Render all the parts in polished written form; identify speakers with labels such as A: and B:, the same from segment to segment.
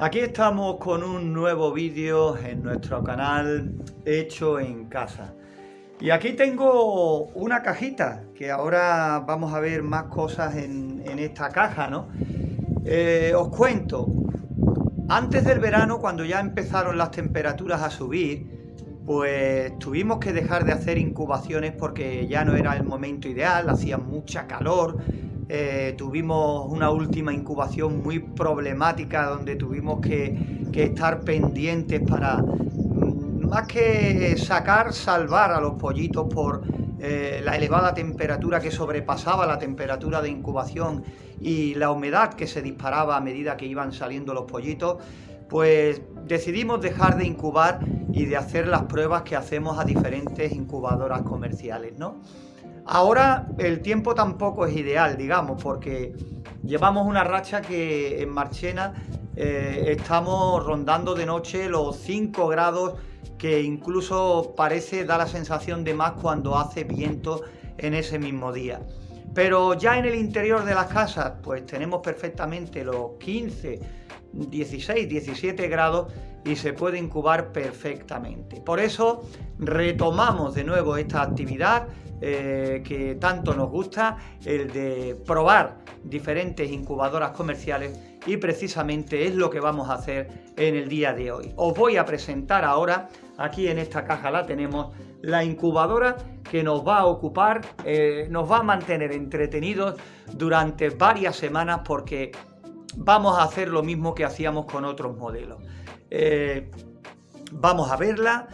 A: Aquí estamos con un nuevo vídeo en nuestro canal Hecho en Casa. Y aquí tengo una cajita, que ahora vamos a ver más cosas en esta caja, ¿no? Os cuento, antes del verano, cuando ya empezaron las temperaturas a subir, pues tuvimos que dejar de hacer incubaciones porque ya no era el momento ideal, hacía mucha calor. Tuvimos una última incubación muy problemática donde tuvimos que estar pendientes para, más que salvar a los pollitos por la elevada temperatura que sobrepasaba la temperatura de incubación y la humedad que se disparaba a medida que iban saliendo los pollitos. Pues decidimos dejar de incubar y de hacer las pruebas que hacemos a diferentes incubadoras comerciales, ¿no? Ahora el tiempo tampoco es ideal, digamos, porque llevamos una racha que en Marchena estamos rondando de noche los 5 grados, que incluso da la sensación de más cuando hace viento en ese mismo día. Pero ya en el interior de las casas pues tenemos perfectamente los 15, 16, 17 grados y se puede incubar perfectamente. Por eso retomamos de nuevo esta actividad que tanto nos gusta, el de probar diferentes incubadoras comerciales, y precisamente es lo que vamos a hacer en el día de hoy. Os voy a presentar ahora, aquí en esta caja la tenemos, la incubadora que nos va a ocupar, nos va a mantener entretenidos durante varias semanas, porque vamos a hacer lo mismo que hacíamos con otros modelos. Vamos a verla,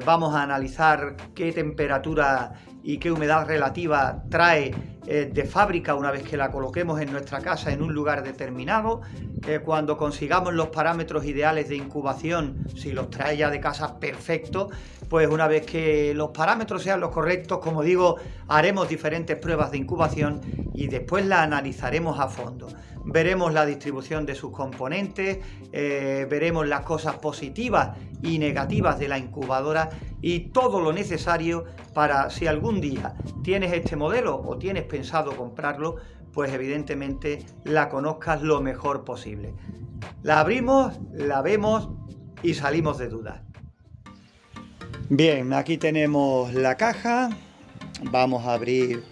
A: vamos a analizar qué temperatura y qué humedad relativa trae de fábrica una vez que la coloquemos en nuestra casa en un lugar determinado. Cuando consigamos los parámetros ideales de incubación, si los trae ya de casa, perfecto. Pues una vez que los parámetros sean los correctos, como digo, haremos diferentes pruebas de incubación y después la analizaremos a fondo. Veremos la distribución de sus componentes, veremos las cosas positivas y negativas de la incubadora y todo lo necesario para, si algún día tienes este modelo o tienes pensado comprarlo, pues evidentemente la conozcas lo mejor posible. La abrimos, la vemos y salimos de dudas. Bien, aquí tenemos la caja. Vamos a abrir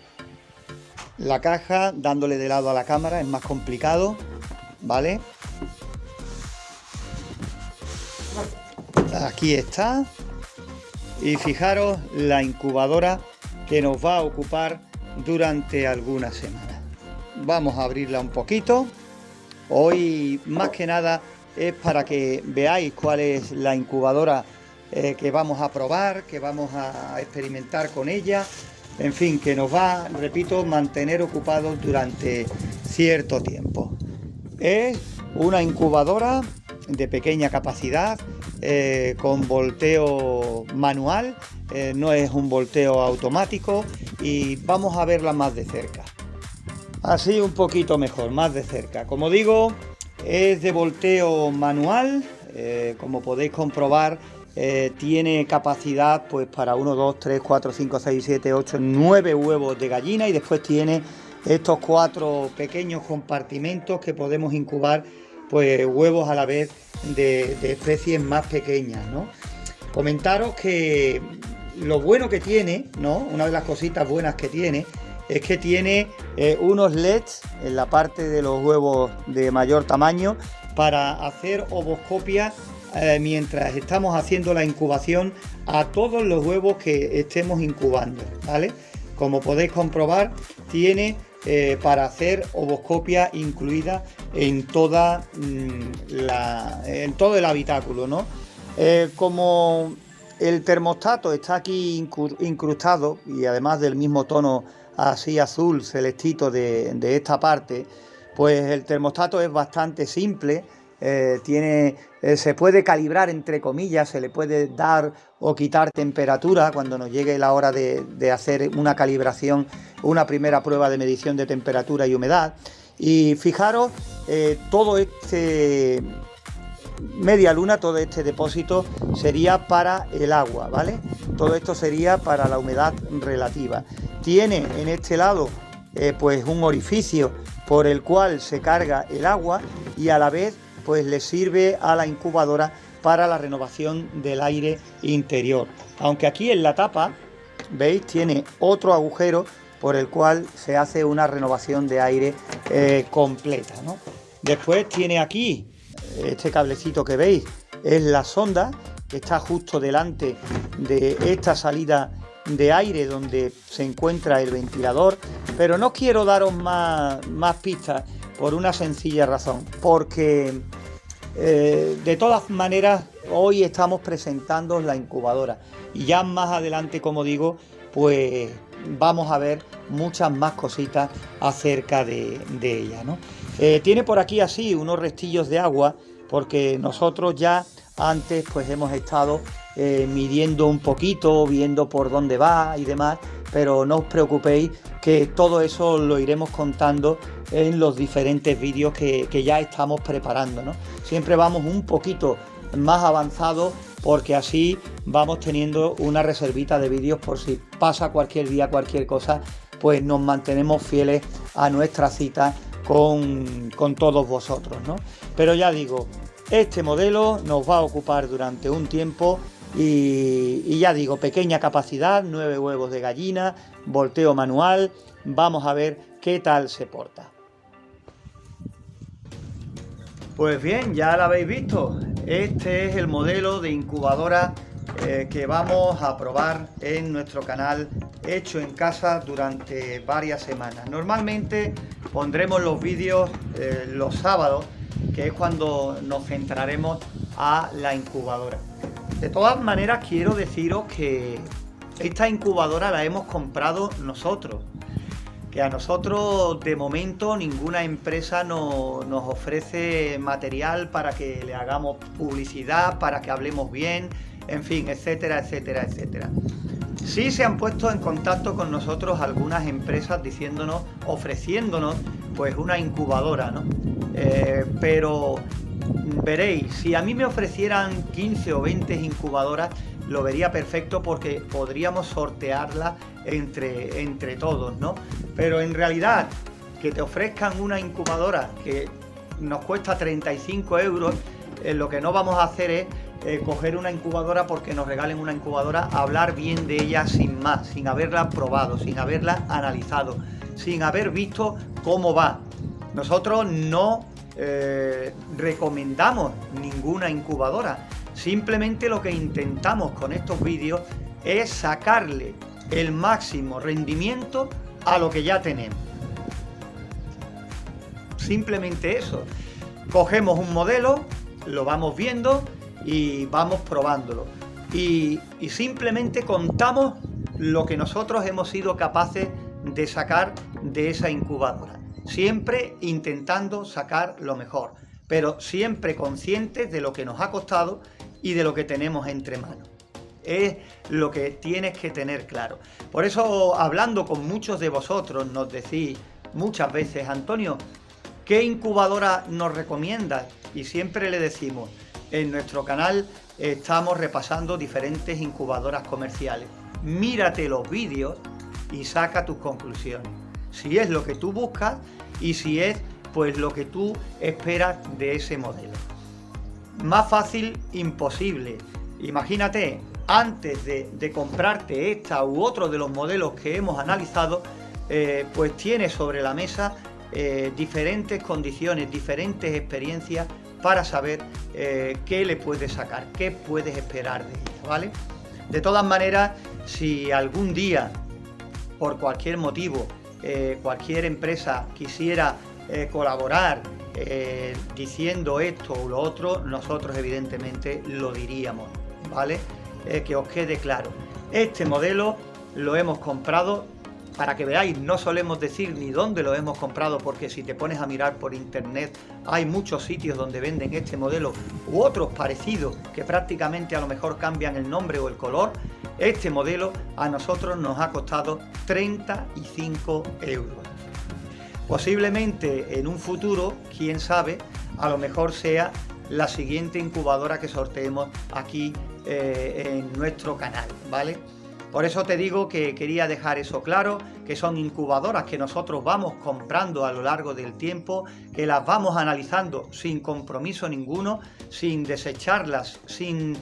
A: la caja dándole de lado a la cámara, es más complicado, ¿vale? Aquí está. Y fijaros la incubadora que nos va a ocupar durante algunas semanas. Vamos a abrirla un poquito. Hoy más que nada es para que veáis cuál es la incubadora que vamos a probar, que vamos a experimentar con ella. En fin, que nos va, repito, mantener ocupados durante cierto tiempo. Es una incubadora de pequeña capacidad, con volteo manual, no es un volteo automático, y vamos a verla más de cerca. Así un poquito mejor, más de cerca. Como digo, es de volteo manual, como podéis comprobar. Tiene capacidad pues para 1, 2, 3, 4, 5, 6, 7, 8, 9 huevos de gallina, y después tiene estos 4 pequeños compartimentos que podemos incubar pues huevos a la vez de especies más pequeñas, ¿no? Comentaros que lo bueno que tiene, ¿no? Una de las cositas buenas que tiene es que tiene unos LEDs en la parte de los huevos de mayor tamaño para hacer ovoscopia mientras estamos haciendo la incubación a todos los huevos que estemos incubando, ¿vale? Como podéis comprobar, tiene para hacer ovoscopia incluida en todo el habitáculo, ¿no? Como el termostato está aquí incrustado, y además del mismo tono así azul celestito de esta parte, pues el termostato es bastante simple. Se puede calibrar, entre comillas, se le puede dar o quitar temperatura cuando nos llegue la hora de hacer una calibración, una primera prueba de medición de temperatura y humedad. Y fijaros, todo este media luna, todo este depósito sería para el agua, ¿vale? Todo esto sería para la humedad relativa. Tiene en este lado pues un orificio por el cual se carga el agua, y a la vez pues le sirve a la incubadora para la renovación del aire interior. Aunque aquí en la tapa, veis, tiene otro agujero por el cual se hace una renovación de aire completa, ¿no? Después tiene aquí este cablecito que veis, es la sonda que está justo delante de esta salida de aire donde se encuentra el ventilador, pero no quiero daros más pistas por una sencilla razón, porque de todas maneras hoy estamos presentando la incubadora y ya más adelante, como digo, pues vamos a ver muchas más cositas acerca de ella, ¿no? Tiene por aquí así unos restillos de agua porque nosotros ya antes pues hemos estado midiendo un poquito, viendo por dónde va y demás, pero no os preocupéis que todo eso lo iremos contando en los diferentes vídeos que ya estamos preparando, ¿no? Siempre vamos un poquito más avanzados porque así vamos teniendo una reservita de vídeos por si pasa cualquier día, cualquier cosa, pues nos mantenemos fieles a nuestra cita con todos vosotros, ¿no? Pero ya digo, este modelo nos va a ocupar durante un tiempo y ya digo, pequeña capacidad, 9 huevos de gallina, volteo manual, vamos a ver qué tal se porta. Pues bien, ya lo habéis visto, este es el modelo de incubadora que vamos a probar en nuestro canal Hecho en Casa durante varias semanas. Normalmente pondremos los vídeos los sábados, que es cuando nos centraremos a la incubadora. De todas maneras, quiero deciros que esta incubadora la hemos comprado nosotros, que a nosotros de momento ninguna empresa nos ofrece material para que le hagamos publicidad, para que hablemos bien, en fin, etcétera, etcétera, etcétera. Sí se han puesto en contacto con nosotros algunas empresas diciéndonos, ofreciéndonos pues una incubadora, ¿no? Pero veréis, si a mí me ofrecieran 15 o 20 incubadoras, lo vería perfecto porque podríamos sortearla entre todos, ¿no? Pero en realidad, que te ofrezcan una incubadora que nos cuesta 35 euros, lo que no vamos a hacer es coger una incubadora porque nos regalen una incubadora, hablar bien de ella sin más, sin haberla probado, sin haberla analizado, sin haber visto cómo va. Nosotros no recomendamos ninguna incubadora, simplemente lo que intentamos con estos vídeos es sacarle el máximo rendimiento a lo que ya tenemos. Simplemente eso. Cogemos un modelo, lo vamos viendo y vamos probándolo. Y simplemente contamos lo que nosotros hemos sido capaces de sacar de esa incubadora. Siempre intentando sacar lo mejor, pero siempre conscientes de lo que nos ha costado y de lo que tenemos entre manos. Es lo que tienes que tener claro. Por eso, hablando con muchos de vosotros, nos decís muchas veces: Antonio, ¿qué incubadora nos recomiendas? Y siempre le decimos, en nuestro canal estamos repasando diferentes incubadoras comerciales. Mírate los vídeos y saca tus conclusiones. Si es lo que tú buscas y si es pues lo que tú esperas de ese modelo. Más fácil imposible. Imagínate, antes de comprarte esta u otro de los modelos que hemos analizado, pues tienes sobre la mesa diferentes condiciones, diferentes experiencias para saber qué le puedes sacar, qué puedes esperar de ella, ¿vale? De todas maneras, si algún día, por cualquier motivo, cualquier empresa quisiera colaborar diciendo esto o lo otro, nosotros evidentemente lo diríamos, ¿vale? Que os quede claro. Este modelo lo hemos comprado, para que veáis, no solemos decir ni dónde lo hemos comprado, porque si te pones a mirar por internet hay muchos sitios donde venden este modelo u otros parecidos que prácticamente a lo mejor cambian el nombre o el color. Este modelo a nosotros nos ha costado 35 euros. Posiblemente en un futuro, quién sabe, a lo mejor sea la siguiente incubadora que sorteemos aquí en nuestro canal, ¿vale? Por eso te digo que quería dejar eso claro, que son incubadoras que nosotros vamos comprando a lo largo del tiempo, que las vamos analizando sin compromiso ninguno, sin desecharlas, sin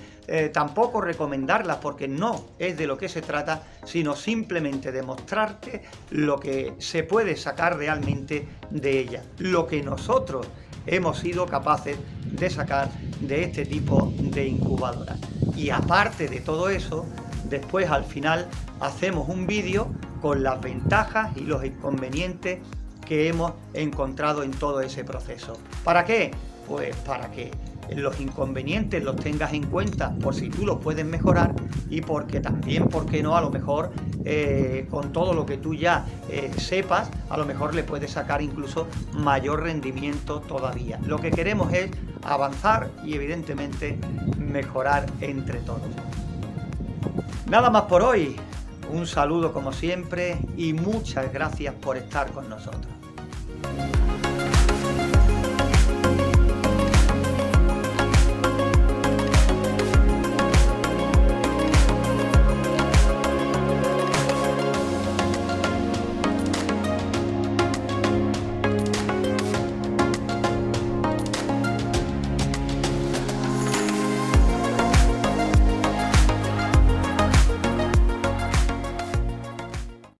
A: tampoco recomendarlas, porque no es de lo que se trata, sino simplemente de mostrarte lo que se puede sacar realmente de ellas, lo que nosotros hemos sido capaces de sacar de este tipo de incubadoras. Y aparte de todo eso, después al final hacemos un vídeo con las ventajas y los inconvenientes que hemos encontrado en todo ese proceso. ¿Para qué? Pues para que los inconvenientes los tengas en cuenta por si tú los puedes mejorar, y porque también, ¿por qué no? A lo mejor con todo lo que tú ya sepas, a lo mejor le puedes sacar incluso mayor rendimiento todavía. Lo que queremos es avanzar y evidentemente mejorar entre todos. Nada más por hoy, un saludo como siempre y muchas gracias por estar con nosotros.